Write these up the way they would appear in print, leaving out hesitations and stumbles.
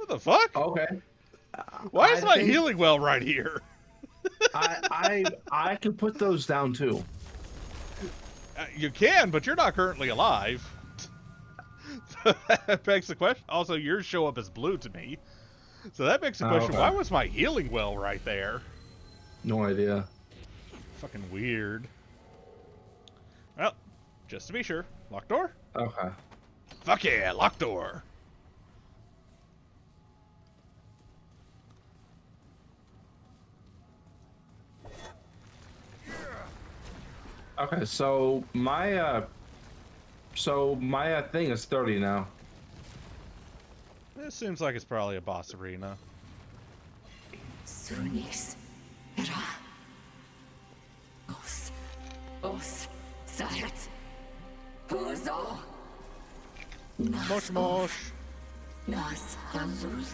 What the fuck? Okay. Why is I my think healing well right here? I can put those down too. You can, but you're not currently alive. So that begs the question. Also, yours show up as blue to me. So that begs the question, why Okay. was my healing well right there? No idea. Fucking weird. Well, just to be sure. Locked door? Okay. Fuck yeah, locked door. Okay, so my thing is 30 now. This seems like it's probably a boss arena. Sunis. Era. Os. Sayat. Huzo. Mosh mosh. Nas Halul.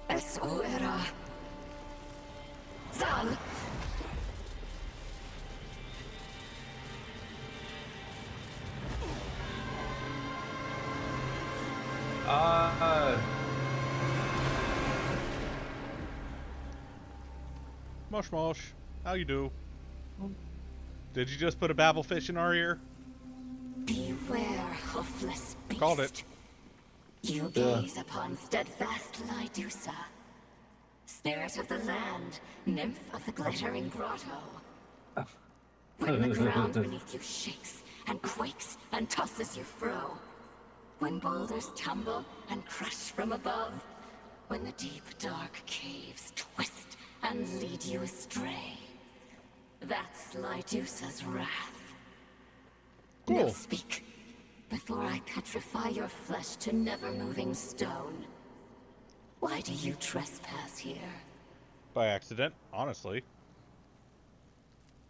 Esu era. Zal. Mosh mosh. How you do? Did you just put a babblefish in our ear? Beware, Hoofless beast. Called it. You gaze upon steadfast Lydusa, spirit of the land, nymph of the glittering grotto. When the ground beneath you shakes and quakes and tosses you fro, when boulders tumble and crush from above, when the deep dark caves twist and lead you astray, that's Lydusa's wrath. Cool. Now speak, before I petrify your flesh to never-moving stone. Why do you trespass here? By accident, honestly.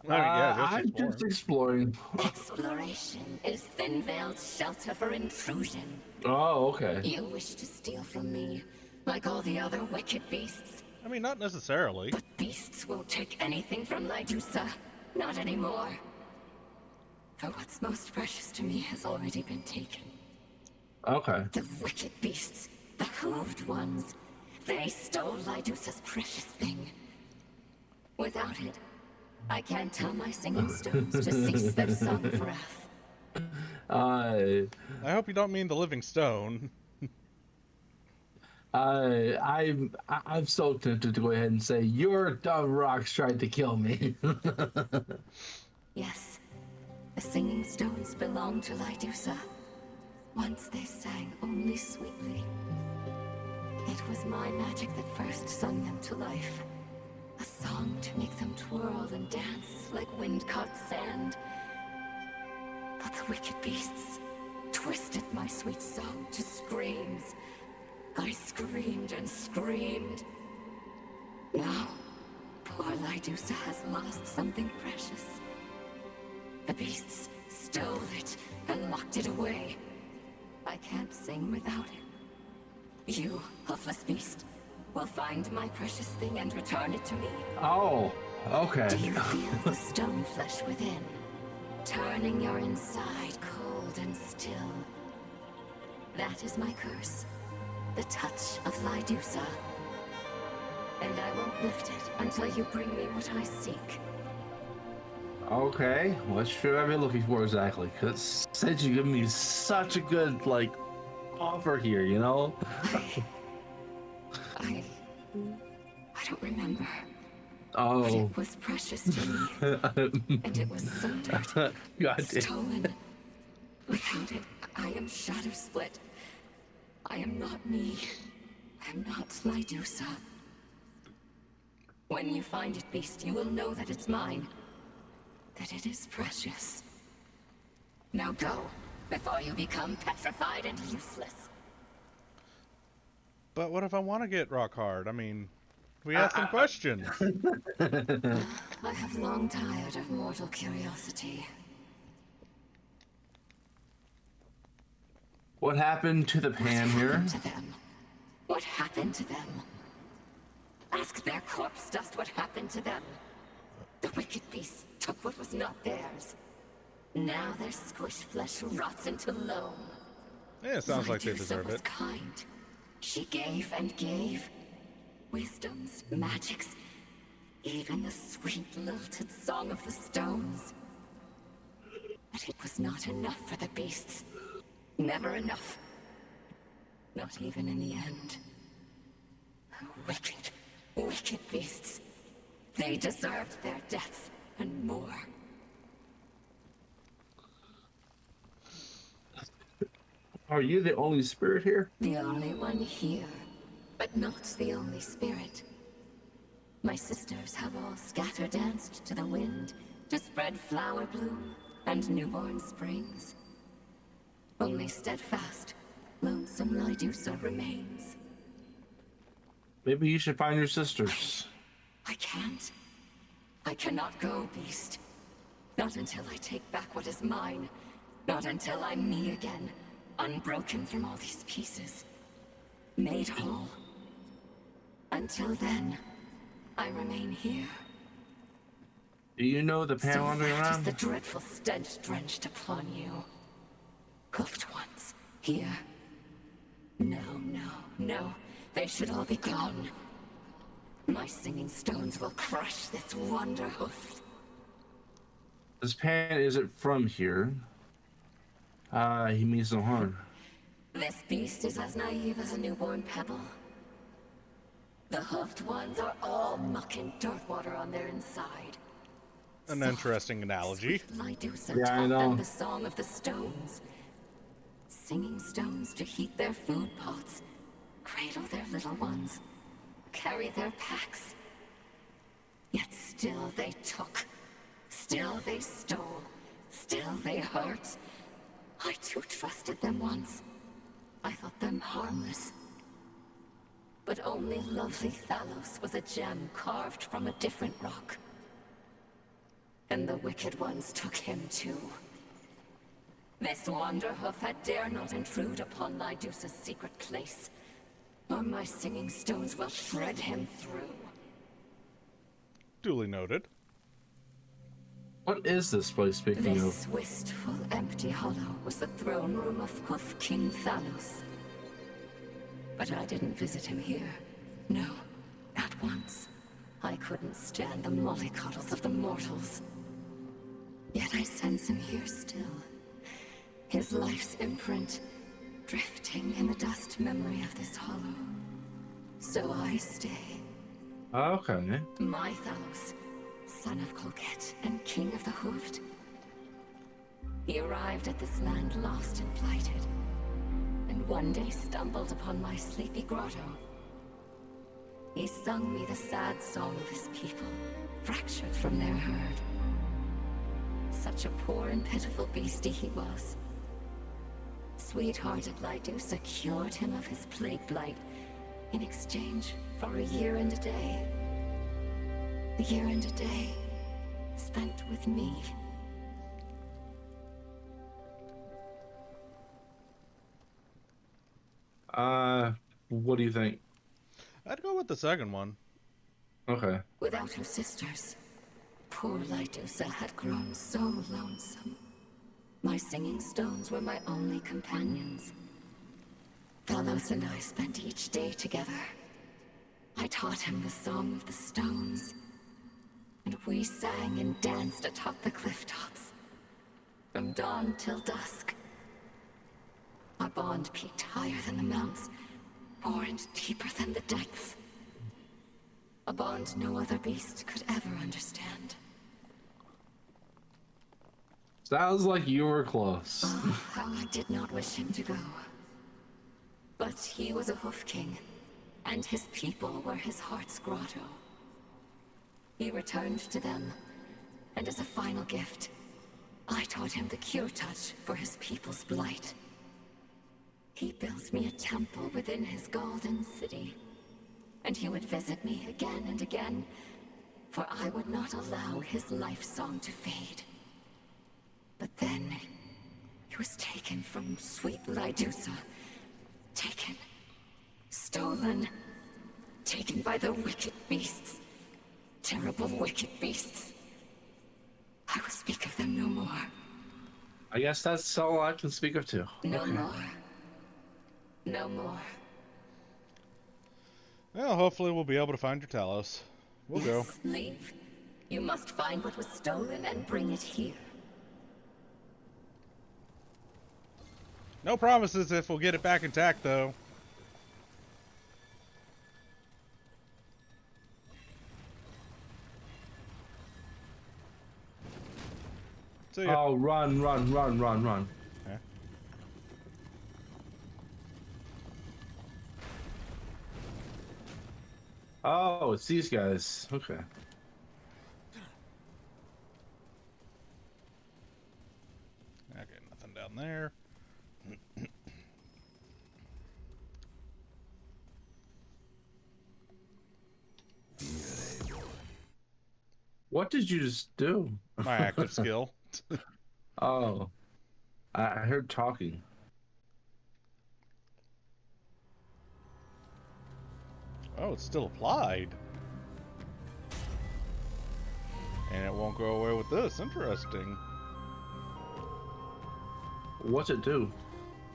I'm just exploring. Exploration is thin-veiled shelter for intrusion. Oh, okay. You wish to steal from me, like all the other wicked beasts. I mean, not necessarily. But beasts won't take anything from Lydusa. Not anymore. For what's most precious to me has already been taken. Okay. The wicked beasts, the hooved ones, they stole Lydusa's precious thing. Without it, I can't tell my singing stones to cease their song of wrath. I hope you don't mean the living stone. I'm so tempted to go ahead and say your dumb rocks tried to kill me. Yes, the singing stones belong to Lydusa. Once they sang only sweetly. It was my magic that first sung them to life. A song to make them twirl and dance like wind-caught sand. But the wicked beasts twisted my sweet song to screams. I screamed and screamed. Now, poor Lydusa has lost something precious. The beasts stole it and locked it away. I can't sing without it. You, Hoofless beast, will find my precious thing and return it to me. Oh, okay. Do you feel the stone flesh within, turning your inside cold and still? That is my curse, the touch of Lydusa. And I won't lift it until you bring me what I seek. Okay, what should I be looking for exactly? Because since you give me such a good, like, offer here, you know? I don't remember. Oh. But it was precious to me. And it was sundered, stolen. Without it, I am shadow split. I am not me. I'm not Lydusa. When you find it, beast, you will know that it's mine. That it is precious. Now go, before you become petrified and useless. But what if I want to get rock hard? I mean, we have some questions. I have long tired of mortal curiosity. What happened to the pan here? What happened to them? What happened to them? Ask their corpse dust what happened to them. The wicked beasts took what was not theirs. Now their squished flesh rots into loam. Yeah, it sounds like they Lydusa deserve was it. kind. She gave and gave. Wisdoms, magics, even the sweet lilted song of the stones. But it was not enough for the beasts. Never enough. Not even in the end. Wicked, wicked beasts. They deserved their deaths and more. Are you the only spirit here? The only one here, but not the only spirit. My sisters have all scatter-danced to the wind to spread flower bloom and newborn springs. Only steadfast, lonesome Lydusa remains. Maybe you should find your sisters. I can't. I cannot go, beast. Not until I take back what is mine. Not until I'm me again, unbroken from all these pieces. Made whole. Until then, I remain here. Do you know the So panel that is underground? the dreadful stench drenched upon you. Hoofed ones, here. No, no, no. They should all be gone. My singing stones will crush this wonder hoof. This pan isn't from here. He means no harm. This beast is as naive as a newborn pebble. The hoofed ones are all muck and dirt water on their inside. An Soft, interesting analogy. sweet Lydusa Yeah, I taught know. them the song of the stones. Singing stones to heat their food pots, cradle their little ones, carry their packs. Yet still they took, still they stole, still they hurt. I too trusted them once. I thought them harmless. But only lovely Thalos was a gem carved from a different rock. And the wicked ones took him too. This wanderhoof had dare not intrude upon Lydusa's secret place, or my singing stones will shred him through. Duly noted. What is this place, speaking of? This wistful, empty hollow was the throne room of Hoof King Thalos. But I didn't visit him here. No, not once. I couldn't stand the mollycoddles of the mortals. Yet I sense him here still. His life's imprint, drifting in the dust memory of this hollow. So I stay. Okay. My Thalos, son of Colquette and king of the Hoofed. He arrived at this land lost and blighted, and one day stumbled upon my sleepy grotto. He sung me the sad song of his people, fractured from their herd. Such a poor and pitiful beastie he was. Sweet-hearted Lydusa cured him of his plague blight in exchange for a year and a day. A year and a day spent with me. What do you think? I'd go with the second one. Okay. Without her sisters, poor Lydusa had grown so lonesome. My singing stones were my only companions. Thalos and I spent each day together. I taught him the song of the stones, and we sang and danced atop the cliff tops, from dawn till dusk. Our bond peaked higher than the mounts, more and deeper than the depths. A bond no other beast could ever understand. Sounds like you were close. Oh, how I did not wish him to go. But he was a Hoof King, and his people were his heart's grotto. He returned to them, and as a final gift, I taught him the cure touch for his people's blight. He built me a temple within his golden city, and he would visit me again and again, for I would not allow his life song to fade. But then, he was taken from sweet Lydusa. Taken. Stolen. Taken by the wicked beasts. Terrible wicked beasts. I will speak of them no more. I guess that's all I can speak of too. No more. No more. Well, hopefully we'll be able to find your Talos. We'll go. Yes, leave. You must find what was stolen and bring it here. No promises if we'll get it back intact, though. See ya. Oh, run. Okay. Oh, it's these guys. Okay. Okay, nothing down there. What did you just do? My active skill. Oh, I heard talking. Oh, it's still applied. And it won't go away with this. Interesting. What's it do?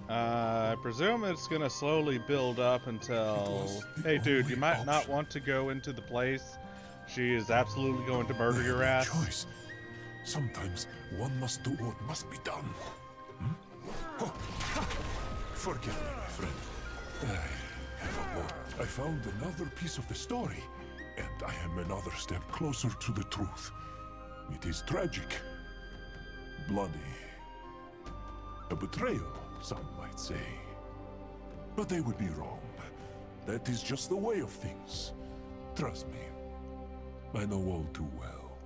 I presume it's gonna slowly build up until... Hey dude, you might not want to go into the place. She is absolutely going to murder your ass. Choice. Sometimes one must do what must be done. Oh. Forgive me, my friend. I have a moment. I found another piece of the story, and I am another step closer to the truth. It is tragic, bloody, a betrayal, some might say. But they would be wrong. That is just the way of things. Trust me, I know all too well.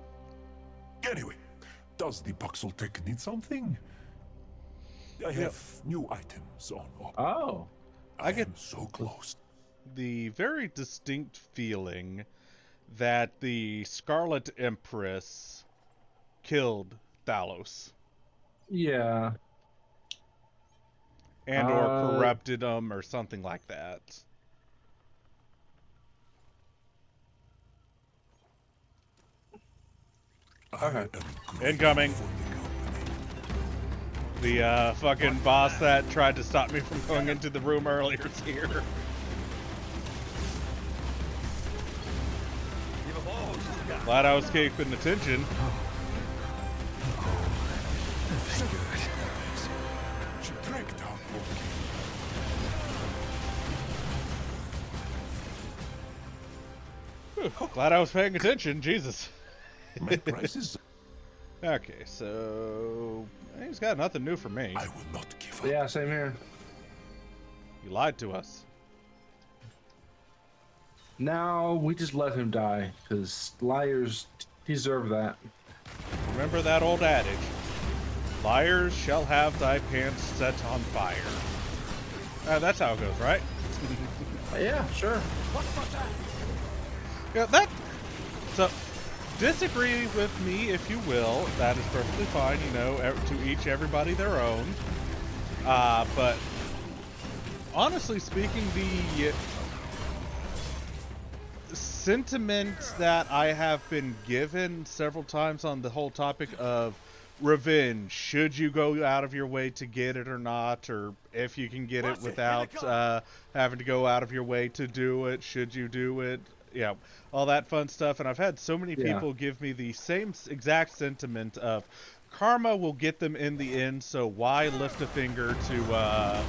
Anyway, does the Paxultek need something? I have new items on offer. Oh, I get so close. The very distinct feeling that the Scarlet Empress killed Talos. yeah. And or corrupted him or something like that. Okay. Incoming. The fucking boss that tried to stop me from going into the room earlier is here. Glad I was keeping attention. Whew, glad I was paying attention, Jesus. My prices. Okay, so he's got nothing new for me. I will not give up. Yeah, same here. You lied to us. Now we just let him die, because liars deserve that. Remember that old adage. Liars shall have thy pants set on fire. That's how it goes, right? Yeah, sure. Yeah, that... So, disagree with me if you will. That is perfectly fine, you know, to each everybody their own. But, honestly speaking, the sentiment that I have been given several times on the whole topic of revenge, should you go out of your way to get it or not, or if you can get it without having to go out of your way to do it, should you do it, yeah, all that fun stuff. And I've had so many people give me the same exact sentiment of karma will get them in the end, so why lift a finger to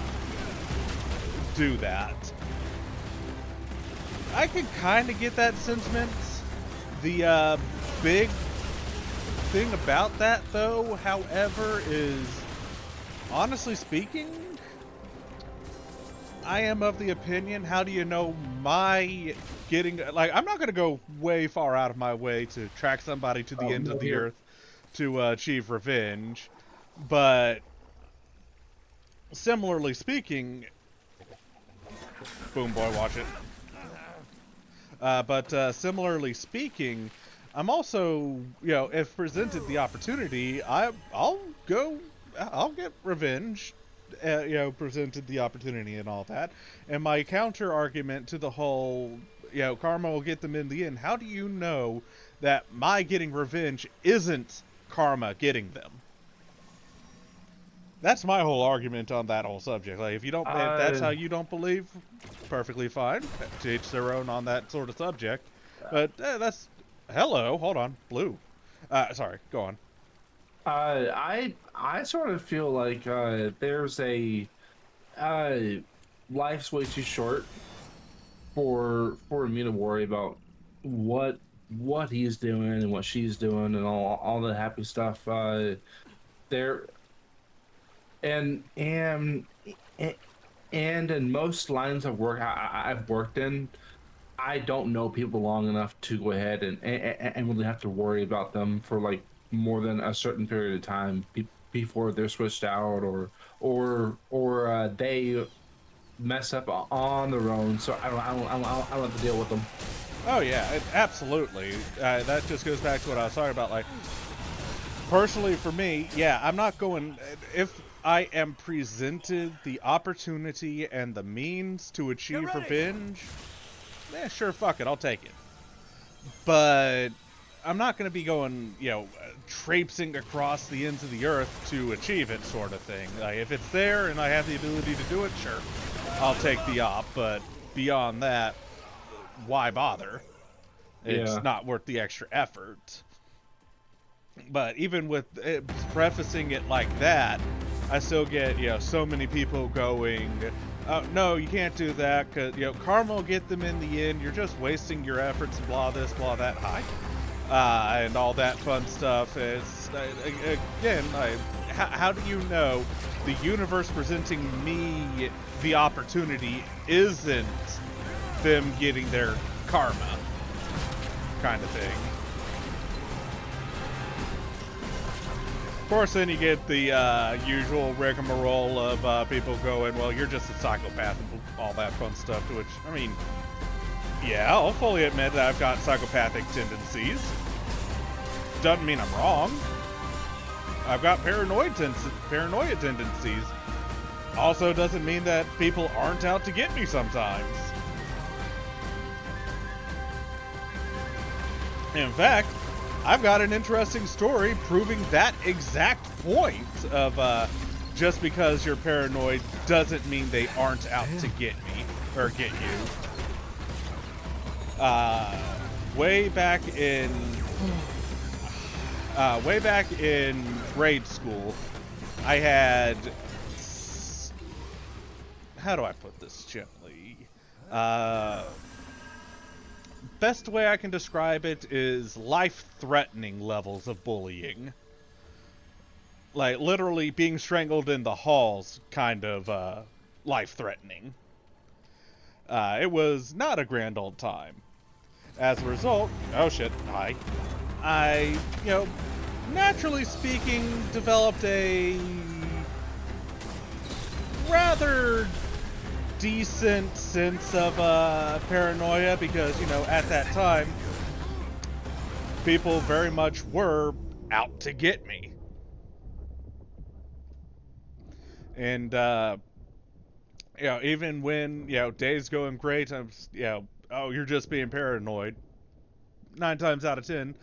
do that. I can kind of get that sentiment. The big thing about that, though, however, is, honestly speaking, I am of the opinion, how do you know my getting, like, I'm not going to go way far out of my way to track somebody to the end of the earth to achieve revenge, but similarly speaking, boom boy, watch it. But similarly speaking, I'm also, you know, if presented the opportunity, I'll get revenge, you know, presented the opportunity and all that. And my counter argument to the whole, you know, karma will get them in the end. How do you know that my getting revenge isn't karma getting them? That's my whole argument on that whole subject. Like, if you don't, if that's how you don't believe, perfectly fine. To each their own on that sort of subject. But that's... Hello, hold on. Blue. Sorry, go on. I sort of feel like there's a uh, life's way too short for me to worry about what he's doing and what she's doing and all the happy stuff. There and and in most lines of work I've worked in, I don't know people long enough to go ahead and really have to worry about them for like more than a certain period of time before they're switched out or they mess up on their own. So I don't have to deal with them. Oh yeah, absolutely. That just goes back to what I was talking about. Like, personally for me, yeah, I'm not going... If I am presented the opportunity and the means to achieve revenge, sure, fuck it, I'll take it. But I'm not going to be going, traipsing across the ends of the earth to achieve it, sort of thing. Like, if it's there and I have the ability to do it, sure, I'll take the op. But beyond that, why bother? It's not worth the extra effort. But even with it, prefacing it like that, I still get, so many people going, no, you can't do that, because, karma will get them in the end, you're just wasting your efforts, blah this, blah that, and all that fun stuff. It's, again, how do you know the universe presenting me the opportunity isn't them getting their karma, kind of thing? Of course, then you get the usual rigmarole of people going, well, you're just a psychopath and all that fun stuff, to which, I mean, yeah, I'll fully admit that I've got psychopathic tendencies. Doesn't mean I'm wrong. I've got paranoia tendencies. Also doesn't mean that people aren't out to get me sometimes. In fact, I've got an interesting story proving that exact point of just because you're paranoid doesn't mean they aren't out to get me or get you. Way back in grade school, I had, how do I put this gently? Best way I can describe it is life-threatening levels of bullying. Like, literally being strangled in the halls, kind of, life-threatening. It was not a grand old time. As a result, oh shit, hi. I, naturally speaking, developed a rather decent sense of paranoia because, at that time, people very much were out to get me. And, even when, days going great, I'm, oh, you're just being paranoid. 9 times out of 10,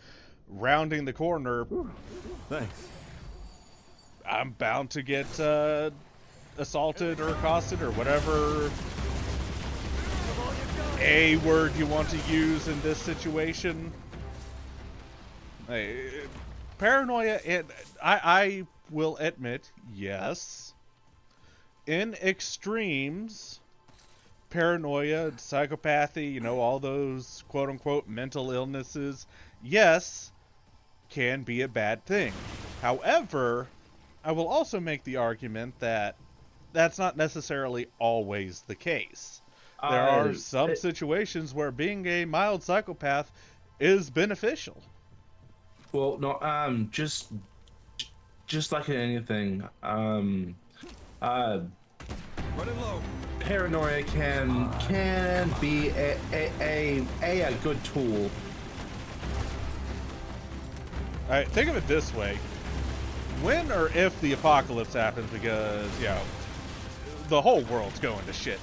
rounding the corner, Thanks. I'm bound to get assaulted or accosted or whatever A word you want to use in this situation. Paranoia, I will admit, yes, in extremes, paranoia, psychopathy, all those quote-unquote mental illnesses, yes, can be a bad thing. However, I will also make the argument that that's not necessarily always the case. There are some situations where being a mild psychopath is beneficial. Well, no, just like in anything, Running low. paranoia can be a good tool. Alright, think of it this way. When or if the apocalypse happens, because, the whole world's going to shit.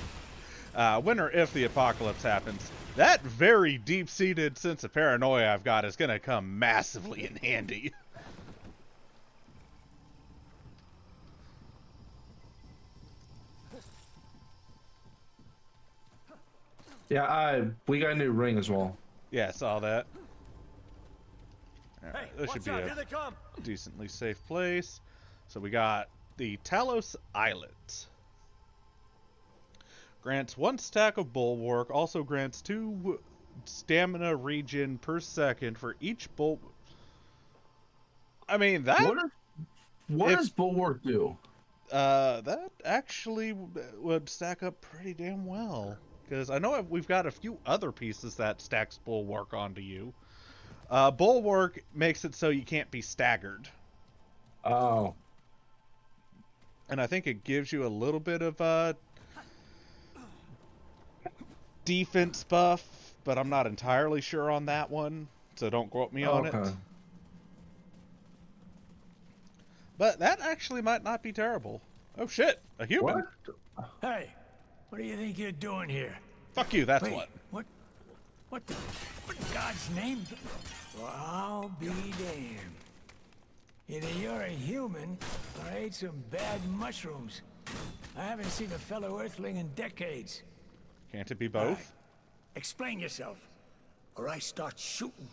When or if the apocalypse happens, that very deep-seated sense of paranoia I've got is going to come massively in handy. Yeah, we got a new ring as well. Yeah, I saw that. Alright, Hey, this should watch be out! a Here they come! decently safe place. So we got the Talos Islet. Grants 1 stack of bulwark. Also grants 2 stamina regen per second for each bull. I mean that What if does Bulwark do? that actually would stack up pretty damn well. Because I know we've got a few other pieces that stacks bulwark onto you. Bulwark makes it so you can't be staggered. Oh, And I think it gives you a little bit of defense buff, but I'm not entirely sure on that one, so don't quote me on it. okay. But that actually might not be terrible. Oh shit, a human. What? Hey, what do you think you're doing here? Fuck you, that's Wait, what. what in God's name? Well, I'll be damned. Either you're a human, or I ate some bad mushrooms. I haven't seen a fellow Earthling in decades. Can't it be both? Explain yourself, or I start shooting.